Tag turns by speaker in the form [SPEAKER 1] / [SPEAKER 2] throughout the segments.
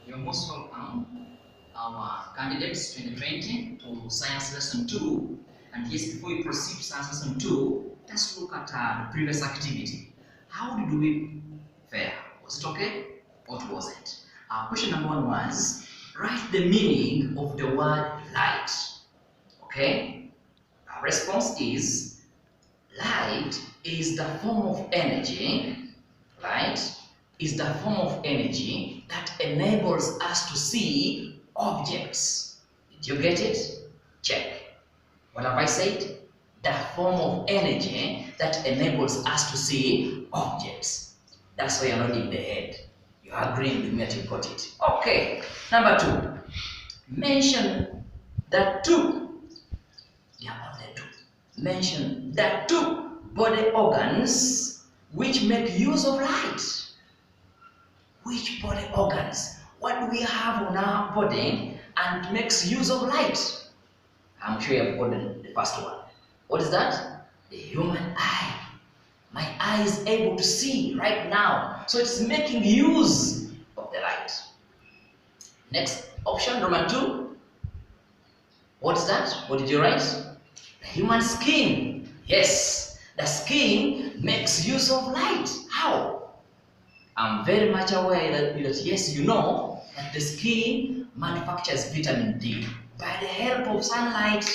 [SPEAKER 1] You're most welcome, our candidates 2020 to Science Lesson 2. And yes, before we proceed to Science Lesson 2, let's look at the previous activity. How did we fare? Was it okay? What was it? Question number 1 was, write the meaning of the word light. Okay? Our response is, light is the form of energy. Light is the form of energy that enables us to see objects. Did you get it? Check. What have I said? The form of energy that enables us to see objects. That's why you're nodding the head. You're agreeing with me that you got it. Okay. Number 2. Mention the two. There are only two. Mention the two body organs which make use of light. Which body organs? What do we have on our body and makes use of light? I'm sure you have gotten the first one. What is that? The human eye. My eye is able to see right now, so it's making use of the light. Next option, number 2. What's that? What did you write? The human skin. Yes, the skin makes use of light. How? I'm very much aware that yes, you know that the skin manufactures vitamin D by the help of sunlight.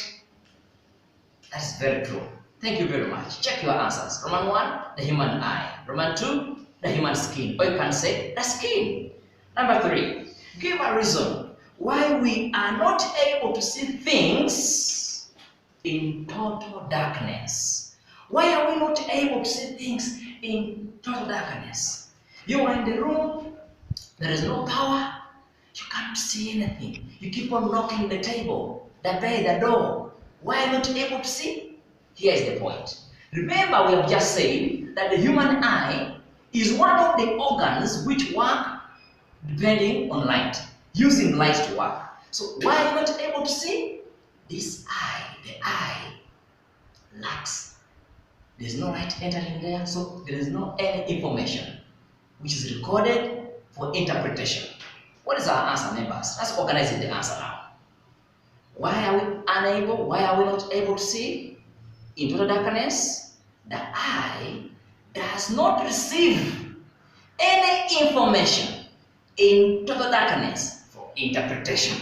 [SPEAKER 1] That's very true. Thank you very much. Check your answers. Roman 1, the human eye. Roman 2, the human skin. Or you can say the skin. Number 3, give a reason why we are not able to see things in total darkness. Why are we not able to see things in total darkness? You are in the room, there is no power, you can't see anything. You keep on knocking the table, the bed, the door. Why are you not able to see? Here is the point. Remember, we have just said that the human eye is one of the organs which work depending on light, using light to work. So why are you not able to see? This eye, the eye, lacks. There's no light entering there, so there is no any information which is recorded for interpretation. What is our answer, members? Let's organize the answer now. Why are we unable? Why are we not able to see in total darkness? The eye does not receive any information in total darkness for interpretation.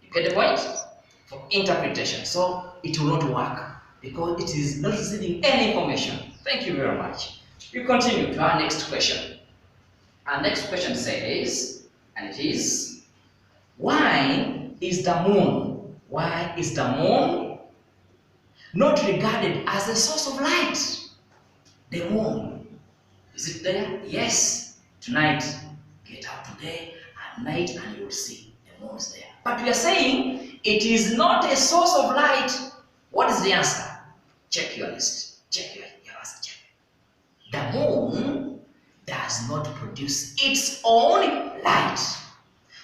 [SPEAKER 1] You get the point? For interpretation. So it will not work because it is not receiving any information. Thank you very much. We continue to our next question. Our next question says, and it is, why is the moon not regarded as a source of light? The moon, is it there? Yes. Tonight, get out today at night and you will see the moon is there. But we are saying it is not a source of light. What is the answer? Check your list. Check your answer. Check. The moon does not produce its own light.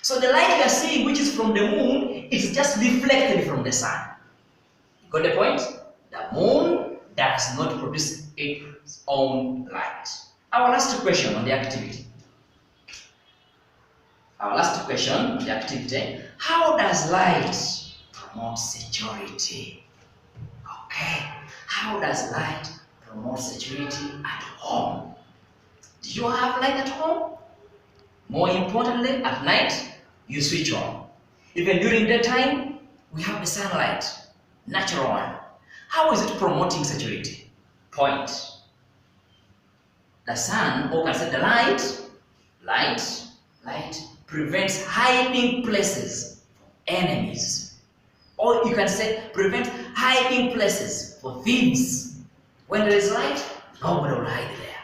[SPEAKER 1] So the light we are seeing, which is from the moon, is just reflected from the sun. You got the point? The moon does not produce its own light. Our last question on the activity. How does light promote security? Okay. How does light promote security at home? Do you have light at home? More importantly, at night, you switch on. Even during daytime, we have the sunlight, natural one. How is it promoting security? Point. The sun, or can say the light prevents hiding places for enemies. Or you can say prevents hiding places for thieves. When there is light, nobody will hide there.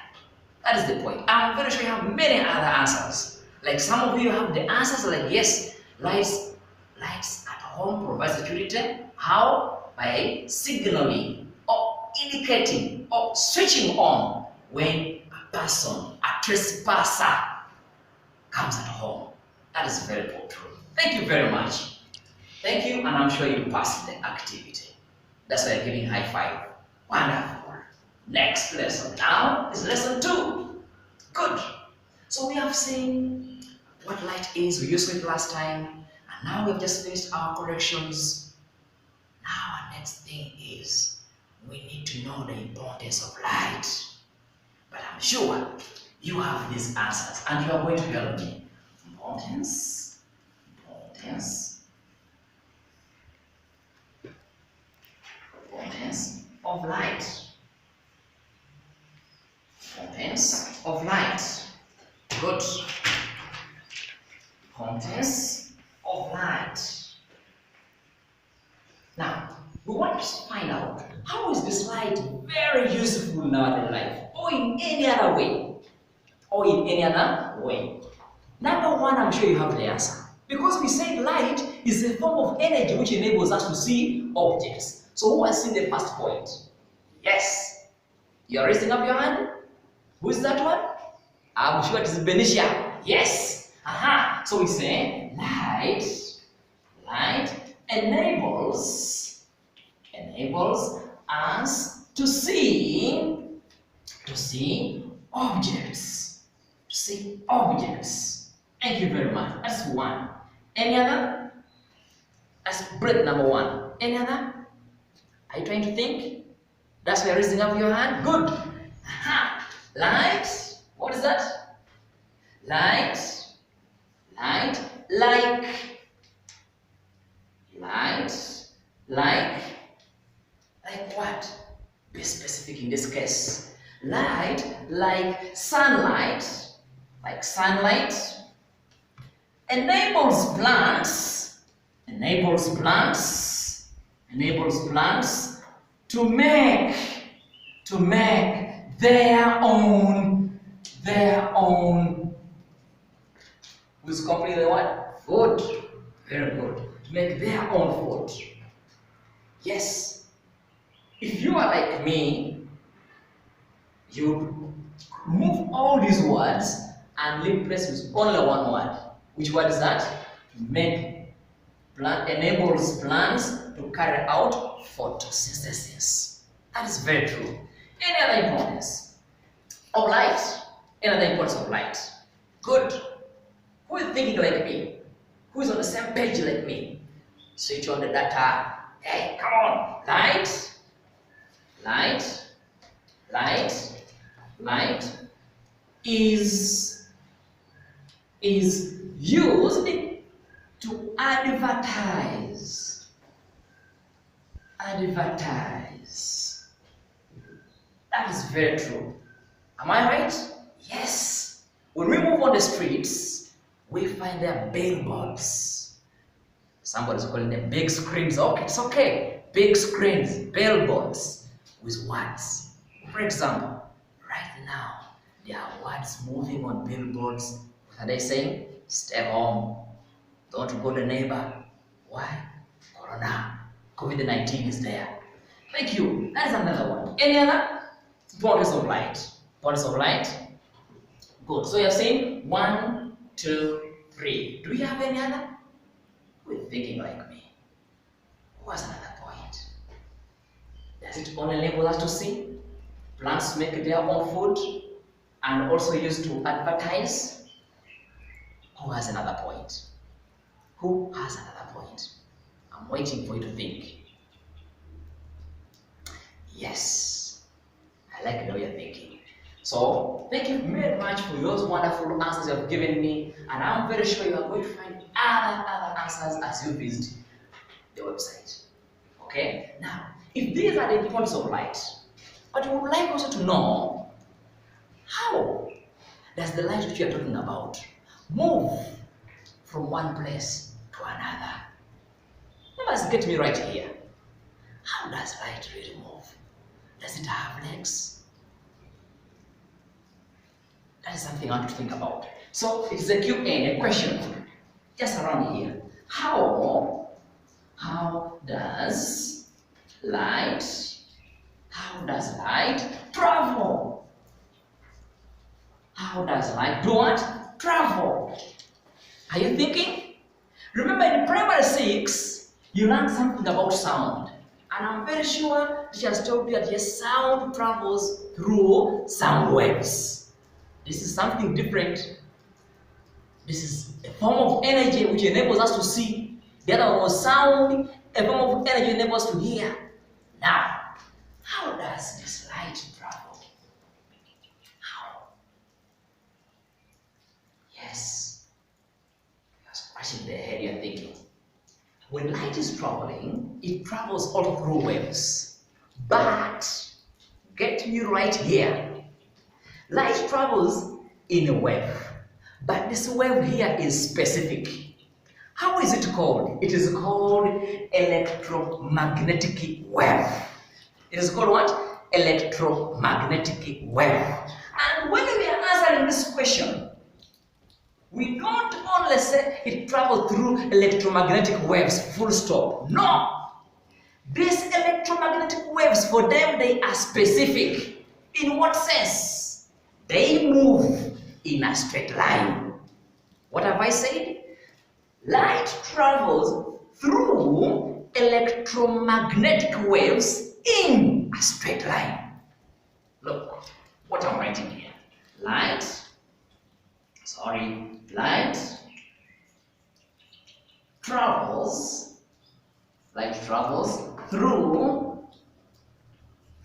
[SPEAKER 1] That is the point. I'm very sure you have many other answers. Like some of you have the answers like, yes, lights at home provide security. How? By signaling or indicating or switching on when a person, a trespasser, comes at home. That is very true. Thank you very much. Thank you, and I'm sure you passed the activity. That's why I'm giving high five. Wonderful. Next lesson now is lesson 2. Good. So we have seen what what light is. We used it last time, and now we've just finished our corrections. Now our next thing is we need to know the importance of light. But I'm sure you have these answers, and you are going to help me. Importance of light. Importance of light. Good. Importance of light. Now, we want to find out how is this light very useful in our daily life, or in any other way. Number one, I'm sure you have the answer. Because we said light is a form of energy which enables us to see objects. So who has seen the first point? Yes. You are raising up your hand. Who is that one? I'm sure it is Benicia. Yes. Aha. So we say light enables us to see objects. Thank you very much. That's one. Any other? That's breath number one. Any other? Are you trying to think? That's why you're raising up your hand. Good. Aha. Light. What is that? Light. Like what? Be specific in this case. Light, like sunlight, enables plants to make their own. Who's completely what? Food. Very good. To make their own food. Yes. If you are like me, you move all these words and leave place with only one word. Which word is that? Enables plants to carry out photosynthesis. That is very true. Any other importance of light? Any other importance of light? Good. Who is thinking like me? Who is on the same page like me? Switch on the data. Hey, come on. Light is used to advertise. That is very true. Am I right? Yes. When we move on the streets, we find there billboards. Somebody's calling them big screens. Okay, it's okay. Big screens, billboards with words. For example, right now, there are words moving on billboards. What are they saying? Stay home. Don't go to the neighbor. Why? Corona. COVID-19 is there. Thank you. That is another one. Any other? Importance of light. Good. So you have seen 1, 2, 3. Do you have any other? Who is thinking like me? What's another point? Does it only enable us to see? Plants make their own food and also used to advertise? Who has another point? I'm waiting for you to think. Yes. I like the way you're thinking. So, thank you very much for those wonderful answers you have given me, and I'm very sure you are going to find other answers as you visit the website. Okay? Now, if these are the importance of light, but you would like also to know, how does the light which you are talking about move from one place to another? You must get me right here. How does light really move? Does it have legs? That is something I want to think about. So it's a Q&A, a question, just around here. How does light travel? How does light do what? Travel. Are you thinking? Remember in primary 6, you learned something about sound. And I'm very sure teacher has told you that yes, sound travels through sound waves. This is something different This is a form of energy which enables us to see. The other one was sound, a form of energy enables us to hear. Now, how does this light travel? How? Yes. You're scratching the head, you're thinking. When light is traveling, it travels all through waves. But, get me right here. Light travels in a wave. But this wave here is specific. How is it called? It is called electromagnetic wave. It is called what? Electromagnetic wave. And when we are answering this question, we don't only say it travels through electromagnetic waves, full stop. No! These electromagnetic waves, for them, they are specific. In what sense? They move in a straight line. What have I said? Light travels through electromagnetic waves in a straight line. Look what I'm writing here. Light travels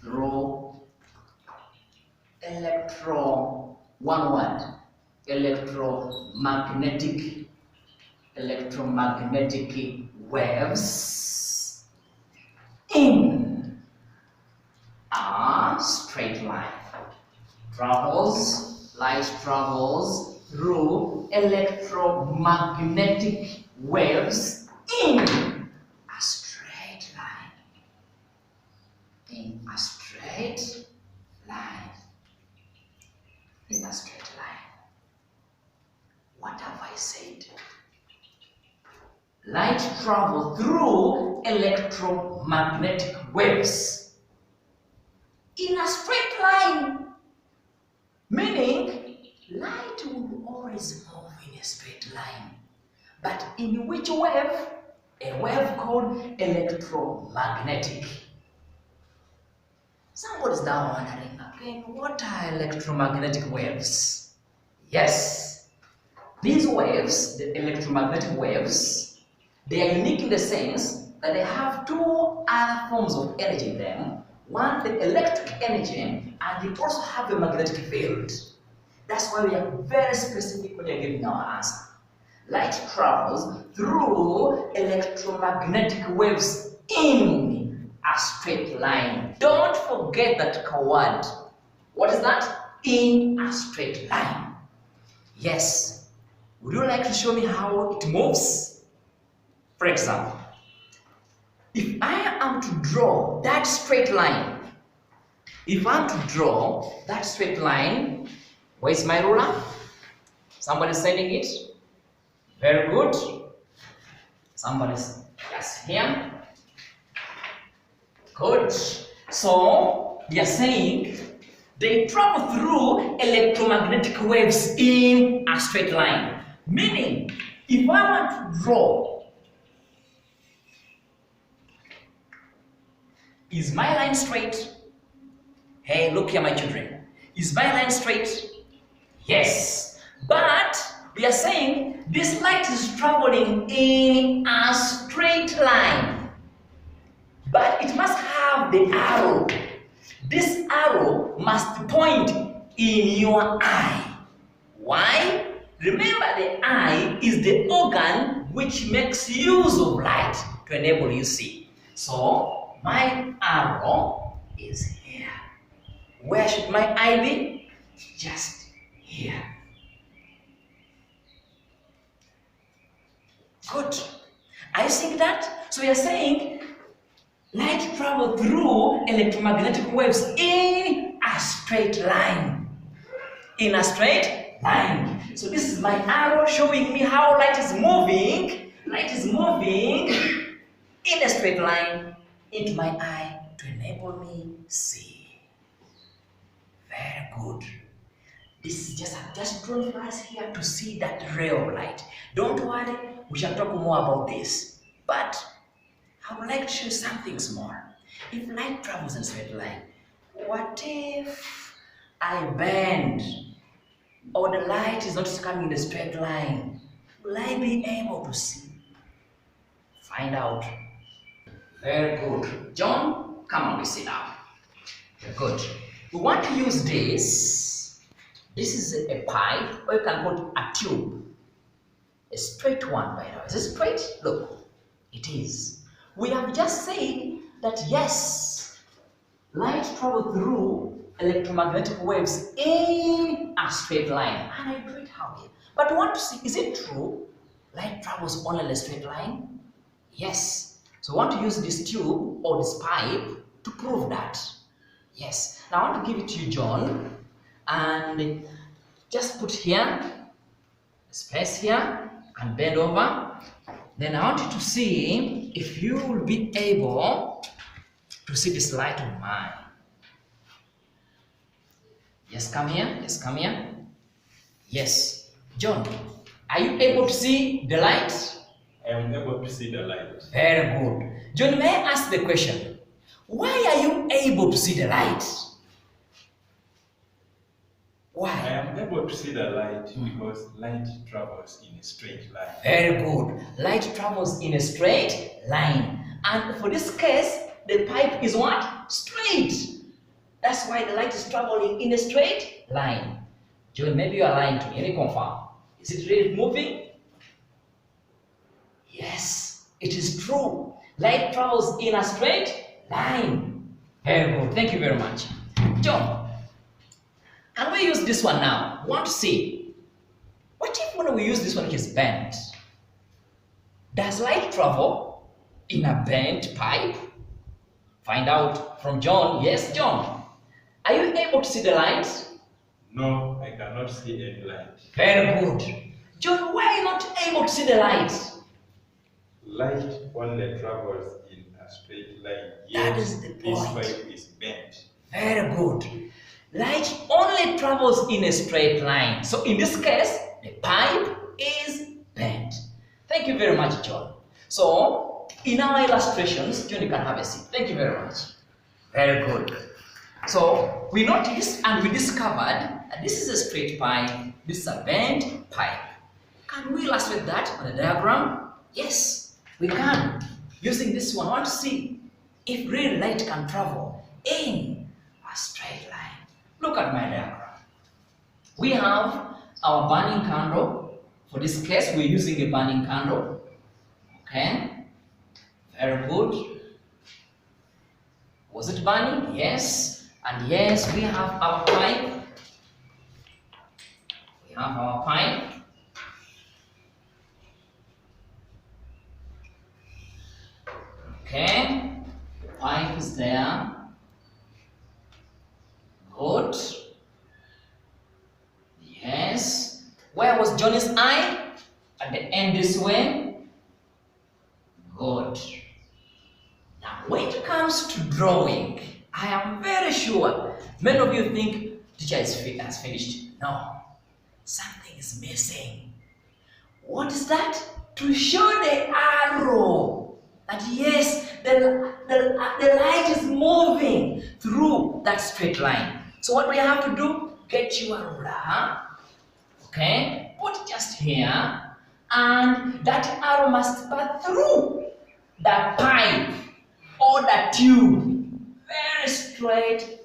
[SPEAKER 1] through electromagnetic waves in a straight line. Light travels through electromagnetic waves in a straight line. In a straight line. In a straight line. What have I said? Light travels through electromagnetic waves in a straight line. Meaning, light will always move in a straight line. But in which wave? A wave called electromagnetic. Somebody's now wondering again, what are electromagnetic waves? Yes, these waves, the electromagnetic waves, they are unique in the sense that they have two other forms of energy in them. One, the electric energy, and they also have a magnetic field. That's why we are very specific when we are giving our answer. Light travels through electromagnetic waves in a straight line. Don't forget that word. What is that? In a straight line. Yes. Would you like to show me how it moves? For example, if I am to draw that straight line, where's my ruler? Somebody's sending it? Very good. Somebody's just here. Good. So, we are saying they travel through electromagnetic waves in a straight line. Meaning, if I want to draw, is my line straight? Hey, look here, my children. Is my line straight? Yes. But we are saying this light is traveling in a straight line. But it must have the arrow. This arrow must point in your eye. Why? Remember, the eye is the organ which makes use of light to enable you see. So, my arrow is here. Where should my eye be? Just here. Good. Are you seeing that? So we are saying light travels through electromagnetic waves in a straight line. In a straight line. So this is my arrow showing me how light is moving. Light is moving in a straight line into my eye to enable me see. Very good. This is just drawn for us here to see that ray of light. Don't worry, we shall talk more about this. But I would like to show you some things more. If light travels in a straight line, what if I bend or the light is not coming in a straight line? Will I be able to see? Find out. Very good. John, come on, we sit down. Good. We want to use this. This is a pipe, or you can call it a tube. A straight one, by the way. Is it straight? Look, it is. We have just said that yes, light travels through electromagnetic waves in a straight line. And I do it how here. But we want to see, is it true? Light travels only in a straight line? Yes. So we want to use this tube or this pipe to prove that. Yes. Now I want to give it to you, John. And just put here, space here, and bend over. Then I want you to see if you will be able to see this light of mine. Yes, come here. Yes, come here. Yes. John, are you able to see the light?
[SPEAKER 2] I am able to see the light.
[SPEAKER 1] Very good. John, may I ask the question? Why are you able to see the light? Why?
[SPEAKER 2] I am able to see the light because light travels in a straight line.
[SPEAKER 1] Very good. Light travels in a straight line. And for this case, the pipe is what? Straight. That's why the light is traveling in a straight line. John, maybe you are lying to me. Let me confirm. Is it really moving? Yes, it is true. Light travels in a straight line. Very good. Thank you very much. John, can we use this one now? I want to see. What if when we use this one it is bent? Does light travel in a bent pipe? Find out from John. Yes, John. Are you able to see the light?
[SPEAKER 2] No, I cannot see any light.
[SPEAKER 1] Very good. John, why are you not able to see the light?
[SPEAKER 2] Light only travels in a straight line.
[SPEAKER 1] That is the point.
[SPEAKER 2] This pipe is bent.
[SPEAKER 1] Very good. Light only travels in a straight line. So in this case, the pipe is bent. Thank you very much, John. So in our illustrations, John, you can have a seat. Thank you very much. Very good. So we noticed and we discovered that this is a straight pipe, this is a bent pipe. Can we illustrate that on the diagram? Yes, we can. Using this one, I want to see if real light can travel in a straight line. Look at my diagram. We have our burning candle. For this case, we're using a burning candle. Okay, very good. Was it burning? Yes. And yes, we have our pipe. We have our pipe. Okay, the pipe is there. Good. Yes. Where was Johnny's eye? At the end this way. Good. Now, when it comes to drawing, I am very sure many of you think teacher has finished. No, something is missing. What is that? To show the arrow that yes, the light is moving through that straight line. So what we have to do? Get your ruler. Okay, put it just here, and that arrow must pass through the pipe or the tube. Very straight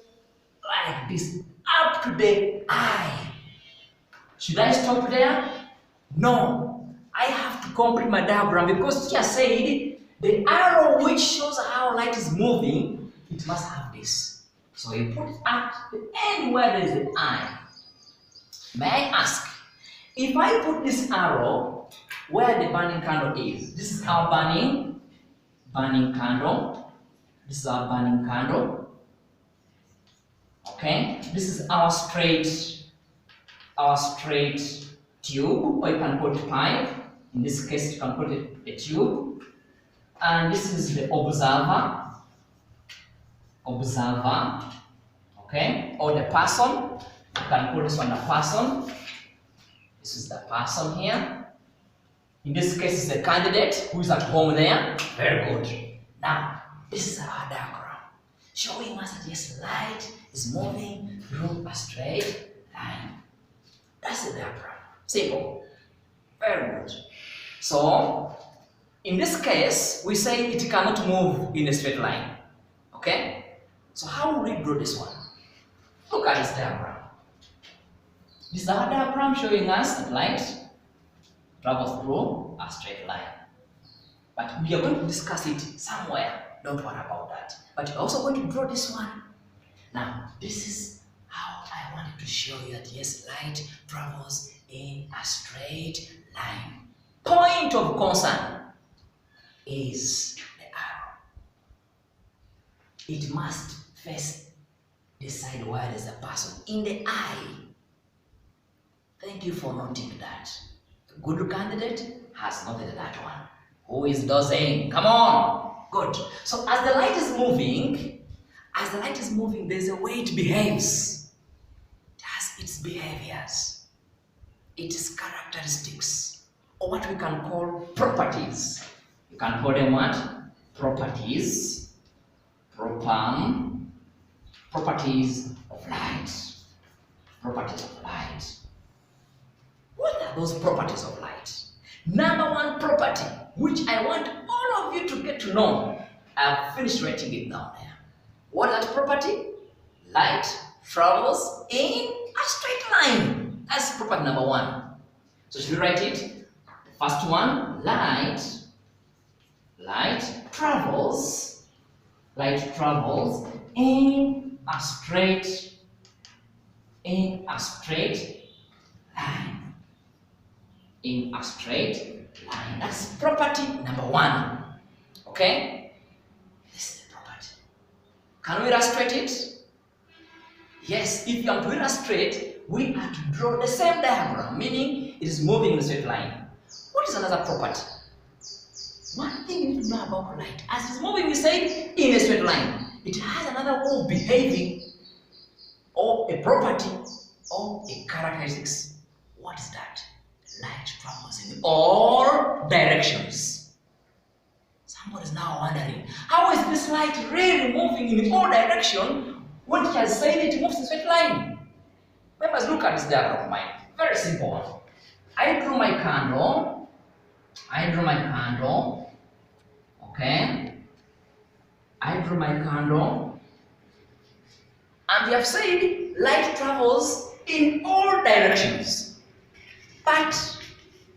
[SPEAKER 1] like this, up to the eye. Should I stop there? No, I have to complete my diagram because teacher said the arrow which shows how light is moving, it must have this. So you put it at the end where there is the eye. May I ask, if I put this arrow where the burning candle is, this is our burning candle. This is our burning candle. Okay, this is our straight tube, or you can call it pipe. In this case, you can call it a tube. And this is the observer. Okay, or the person. You can call this one the person. This is the person here. In this case, it's the candidate who is at home there. Very good. Now, this is our diagram, showing us that yes, light is moving through a straight line. That's the diagram. Simple. Very good. So, in this case, we say it cannot move in a straight line. Okay? So how will we draw this one? Look at this diagram. This is our diagram showing us that light travels through a straight line. But we are going to discuss it somewhere. Don't worry about that. But we're also going to draw this one. Now, this is how I wanted to show you that yes, light travels in a straight line. Point of concern is the arrow. It must face the side where there's a person in the eye. Thank you for noting that. The good candidate has noted that one. Who is dozing? Come on. Good. So as the light is moving, there's a way it behaves. It has its behaviors, its characteristics, or what we can call properties. You can call them what? Properties. Properties of light. Properties of light. What are those properties of light? Number one property, which I want all of you to get to know. I've finished writing it down there. What is that property? Light travels in a straight line. That's property number one. So should we write it? The first one, light travels in a straight line. In a straight line. That's property number one. Okay? This is the property. Can we illustrate it? Yes, if you are to illustrate, we have to draw the same diagram, meaning it is moving in a straight line. What is another property? One thing you need to know about light. As it's moving, we say in a straight line. It has another way of behaving, or a property, or a characteristics. What is that? Light travels in all directions. Somebody is now wondering, how is this light really moving in all directions when it has said it moves in a straight line? Members, look at this diagram of mine. Very simple one. I drew my candle. Okay. I drew my candle. And we have said light travels in all directions. But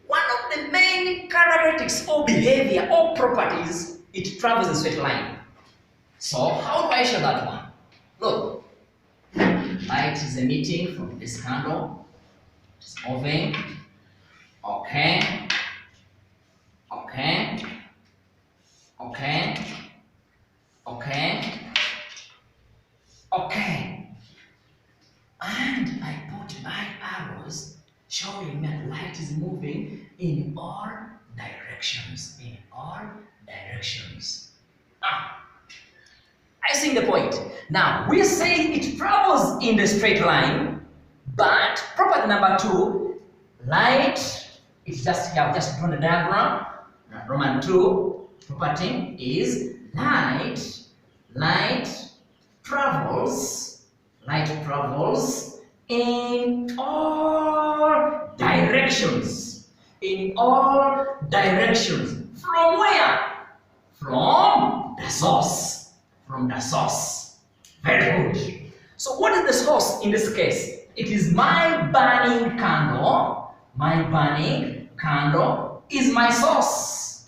[SPEAKER 1] one of the main characteristics or behavior or properties, it travels in a straight line. So how do I show that one? Look, light is emitting from this candle. It's moving. Okay. Okay. Okay. Okay. Okay. And I put my arrows showing that light is moving in all directions. In all directions. I see the point. Now, we say it travels in the straight line, but property number two, light, it's just here, I've just drawn the diagram. Roman 2, property is light travels in all directions. In all directions. From where? From the source. From the source. Very good. So what is the source in this case? It is my burning candle. My burning candle is my source.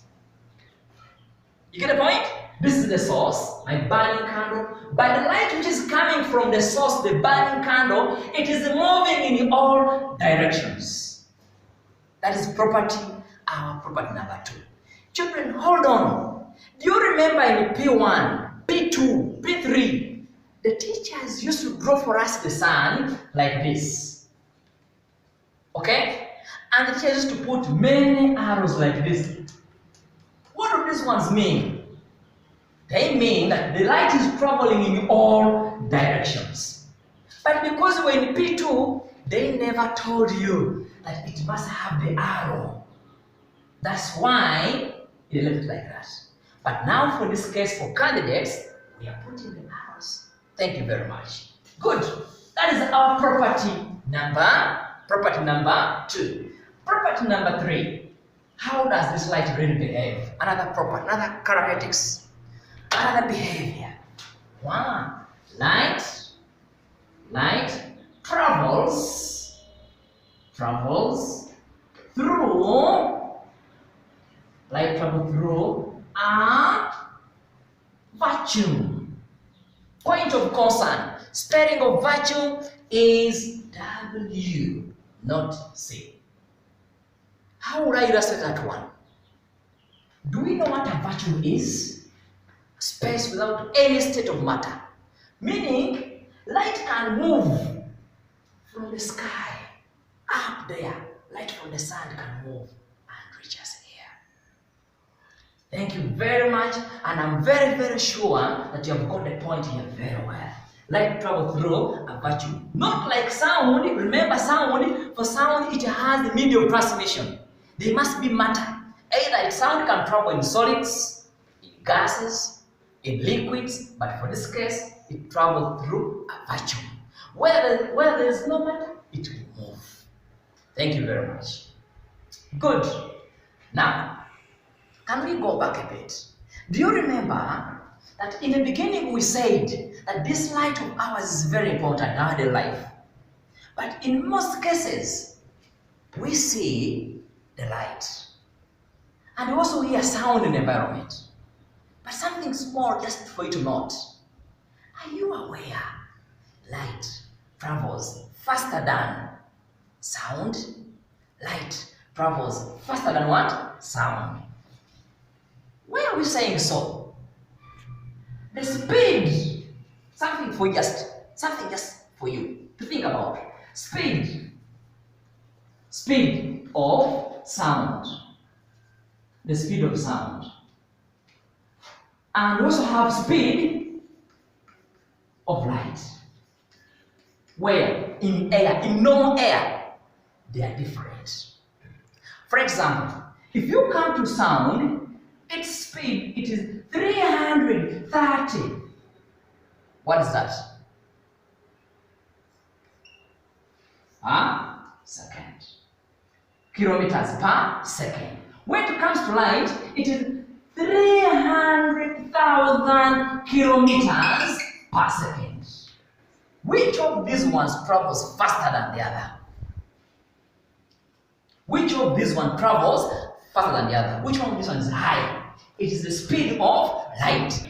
[SPEAKER 1] You get the point? This is the source, my burning candle. But the light which is coming from the source, the burning candle, it is moving in all directions. That is property, our property number 2. Children, hold on. Do you remember in P1, P2, P3, the teachers used to draw for us the sun like this. Okay? And the teachers used to put many arrows like this. What do these ones mean? They mean that the light is traveling in all directions. But because we're in P2, they never told you that it must have the arrow. That's why they left it like that. But now for this case, for candidates, we are putting the arrows. Thank you very much. Good. That is our property number Property number 2. Property number 3. How does this light really behave? Another property, another characteristics, another behavior. 1. Light travels through a vacuum. Point of concern, spelling of vacuum is W, not C. How would I illustrate that one? Do we know what a vacuum is? Space without any state of matter. Meaning, light can move from the sky up there. Light from the sun can move and reach us here. Thank you very much, and I'm very, very sure that you have got the point here very well. Light travels through a vacuum. Not like sound. Remember sound, for sound it has the medium of transmission. There must be matter. Either sound can travel in solids, in gases, in liquids, but for this case, it travels through a vacuum. Where there is no matter, it will move. Thank you very much. Good. Now, can we go back a bit? Do you remember that in the beginning we said that this light of ours is very important in our daily life? But in most cases, we see the light. And we also hear sound in the environment. But something small just for you to note. Are you aware light travels faster than sound? Light travels faster than what? Sound. Why are we saying so? The speed, something just for you to think about. Speed of sound. The speed of sound. And we also have speed of light. Where? In air, in normal air, they are different. For example, if you come to sound, its speed, it is 330. What is that? Second. Kilometers per second. When it comes to light, it is 300,000 kilometers per second. Which of these ones travels faster than the other? Which of these one travels faster than the other? Which one of these one is higher? It is the speed of light.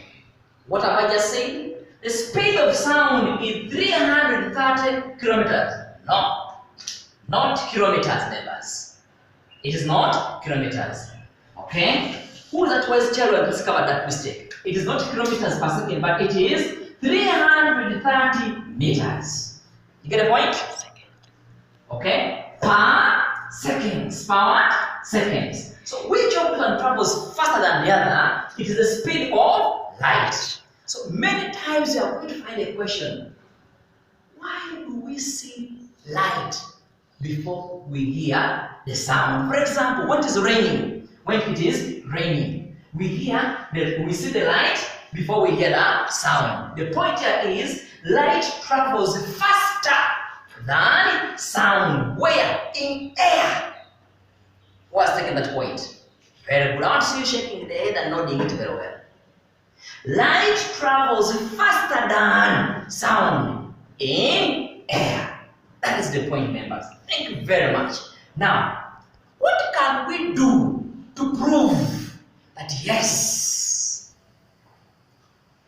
[SPEAKER 1] What have I just said? The speed of sound is 330 kilometers. No, not kilometers, neighbors. It is not kilometers. Okay? Who that wise child will discover that mistake? It is not kilometers per second, but it is 330 meters. You get a point? Okay? Per seconds. Per what? Seconds. So which of them travels faster than the other? It is the speed of light. So many times you are going to find a question. Why do we see light before we hear the sound? For example, when it is raining, we see the light before we hear the sound. The point here is light travels faster than sound. Where? In air. Who has taken that point? Very good. I want to see you shaking the head and nodding it very well. Light travels faster than sound in air. That is the point, members. Thank you very much. Now, what can we do to prove that yes,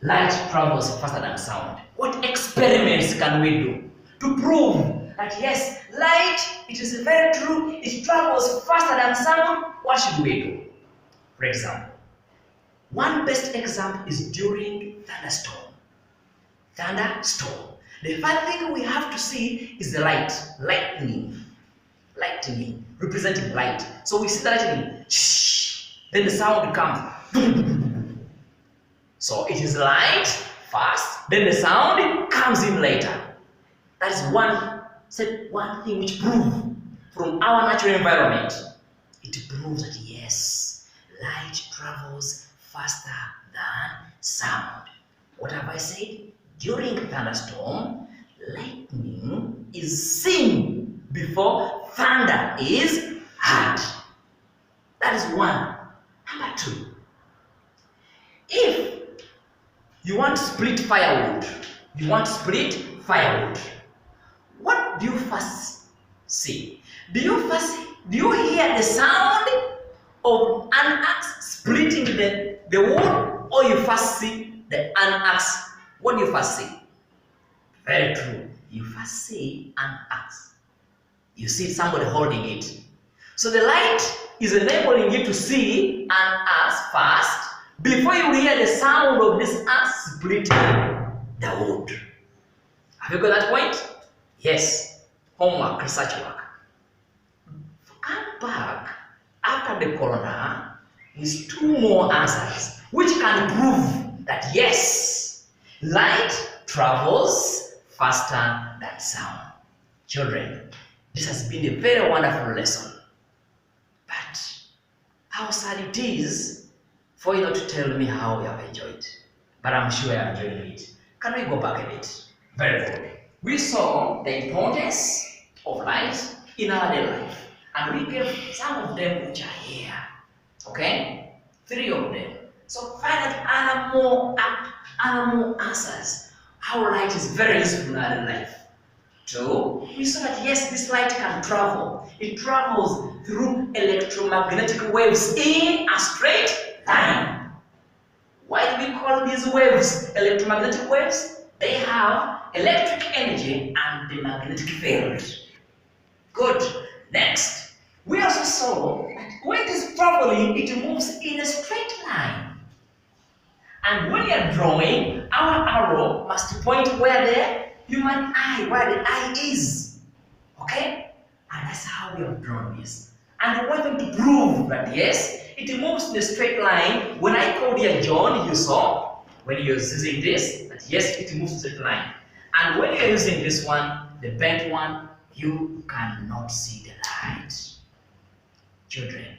[SPEAKER 1] light travels faster than sound? What experiments can we do to prove that yes, light, it is very true, it travels faster than sound? What should we do? For example, one best example is during thunderstorm. Thunderstorm. The first thing we have to see is the light, lightning, representing light. So we see the lightning, then the sound comes. So it is light first, then the sound comes in later. That is one thing which proves from our natural environment. It proves that yes, light travels faster than sound. What have I said? During thunderstorm, lightning is seen before thunder is heard. That is one. Number two, if you want to split firewood, what do you first see? Do you hear the sound of an axe splitting the wood, or you first see an axe? What do you first see? Very true. You first see an axe. You see somebody holding it. So the light is enabling you to see an axe first before you hear the sound of this axe splitting the wood. Have you got that point? Yes. Homework, research work. Come back after the coroner with two more answers which can prove that yes, light travels faster than sound. Children, this has been a very wonderful lesson. But how sad it is for you not to tell me how you have enjoyed. But I'm sure you're enjoying it. Can we go back a bit? Very good. We saw the importance of light in our daily life. And we gave some of them which are here. Okay? 3 of them. So find out other more answers. How light is very useful in our daily life. 2, we saw that yes, this light can travel. It travels through electromagnetic waves in a straight line. Why do we call these waves electromagnetic waves? They have electric energy and the magnetic field. Good. Next, we also saw that when it is traveling, it moves in a straight line. And when you are drawing, our arrow must point where the human eye, where the eye is. Okay? And that's how we have drawn this. And we want them to prove that yes, it moves in a straight line. When I called here John, you saw, when you're using this, that yes, it moves in a straight line. And when you're using this one, the bent one, you cannot see the light. Children,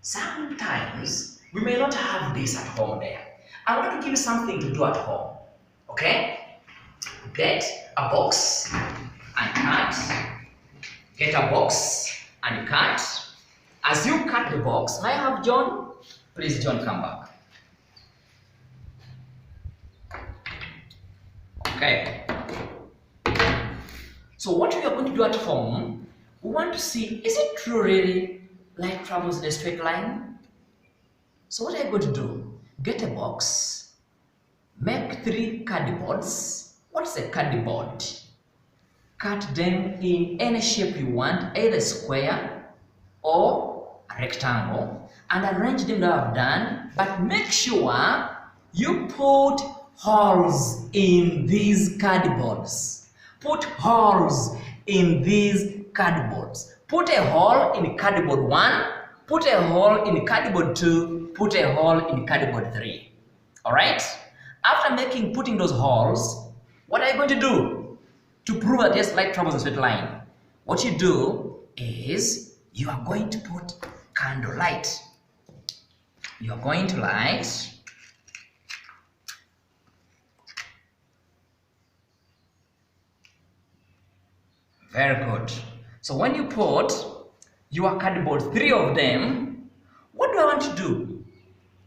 [SPEAKER 1] sometimes we may not have this at home there. I want to give you something to do at home. Okay? Get a box and cut. Get a box and cut. As you cut the box, may I have John? Please, John, come back. Okay. So what we are going to do at home, we want to see, is it true really light travels in a straight line? So what are you going to do? Get a box, make 3 cardboards. What's a cardboard? Cut them in any shape you want, either square or a rectangle, and arrange them that I've done, but make sure you put holes in these cardboards. Put holes in these cardboards. Put a hole in cardboard 1, put a hole in cardboard 2, put a hole in cardboard 3. Alright? After putting those holes, what are you going to do? To prove that yes, light travels in a straight line. What you do is you are going to put candle light. You are going to light very good. So when you put your cardboard, 3 of them, what do I want to do?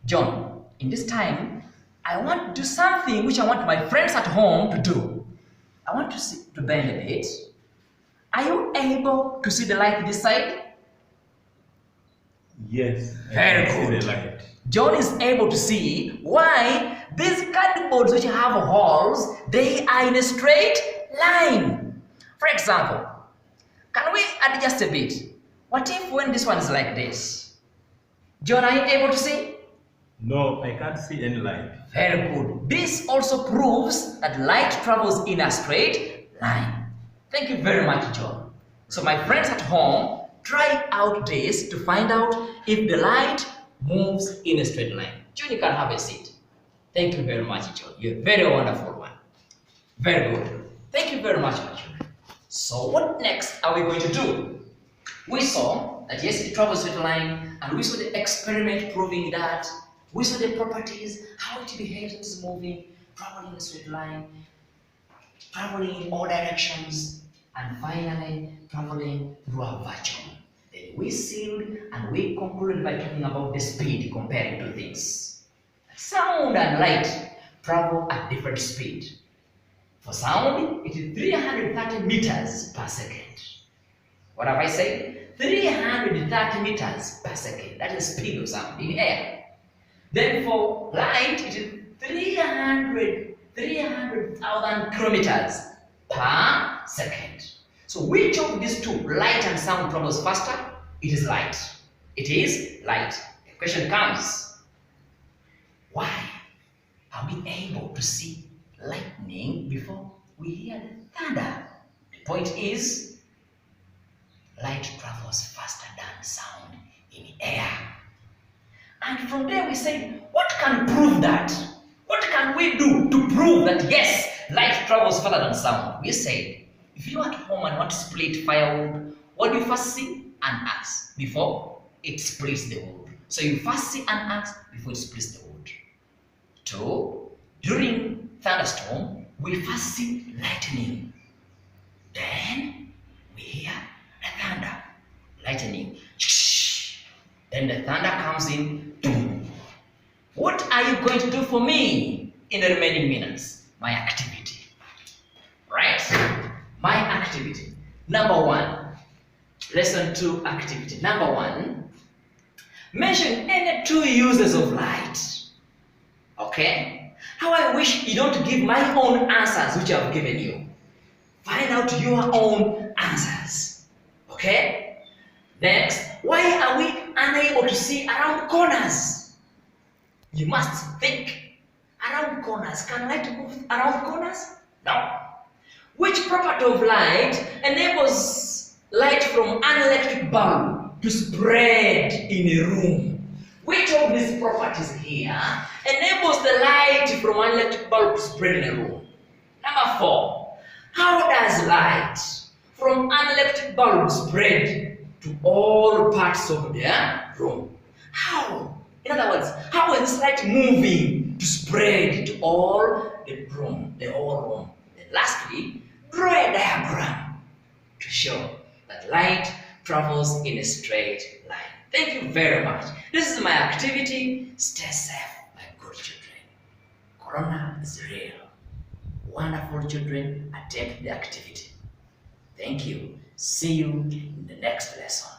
[SPEAKER 1] John, in this time, I want to do something which I want my friends at home to do. I want to bend a bit. Are you able to see the light this side?
[SPEAKER 2] Yes.
[SPEAKER 1] Very good.
[SPEAKER 2] The light.
[SPEAKER 1] John is able to see why these cardboards which have holes, they are in a straight line. For example, can we adjust a bit? What if when this one is like this? John, are you able to see?
[SPEAKER 2] No, I can't see any light.
[SPEAKER 1] Very good. This also proves that light travels in a straight line. Thank you very much, John. So my friends at home, try out this to find out if the light moves in a straight line. John, you can have a seat. Thank you very much, John. You're a very wonderful one. Very good. Thank you very much, my children. So what next are we going to do? We saw that yes, it travels in a straight line, and we saw the experiment proving that. We saw the properties, how it behaves when it's moving, traveling in a straight line, traveling in all directions. and finally traveling through a vacuum. Then we sealed and we concluded by talking about the speed comparing two things. Sound and light travel at different speed. For sound, it is 330 meters per second. What have I said? 330 meters per second. That is the speed of sound in air. Then for light, it is 300,000 kilometers per second. So which of these two, light and sound, travels faster? It is light. It is light. The question comes, why are we able to see lightning before we hear the thunder? The point is, light travels faster than sound in air. And from there we say, what can prove that? What can we do to prove that yes, light travels faster than sound? We said, if you are at home and want to split firewood, what do you first see? An axe before it splits the wood. So you first see an axe before it splits the wood. 2. During thunderstorm, we first see lightning. Then we hear the thunder, lightning. Then the thunder comes in. Boom. What are you going to do for me in the remaining minutes? My activity. Right? My activity. Number 1. Lesson 2 activity. Number 1. Mention any 2 uses of light. Okay? How I wish you don't give my own answers which I have given you. Find out your own answers. Okay? Next, why are we unable to see around corners? You must think around corners. Can light move around corners? No. Which property of light enables light from an electric bulb to spread in a room? Which of these properties here enables the light from an electric bulb to spread in a room? Number 4. How does light from an electric bulb spread to all parts of the room? How? In other words, how is this light moving to spread to all the room, the whole room? And lastly, draw a diagram to show that light travels in a straight line. Thank you very much. This is my activity. Stay safe, my good children. Corona is real. Wonderful children, attempt the activity. Thank you. See you in the next lesson.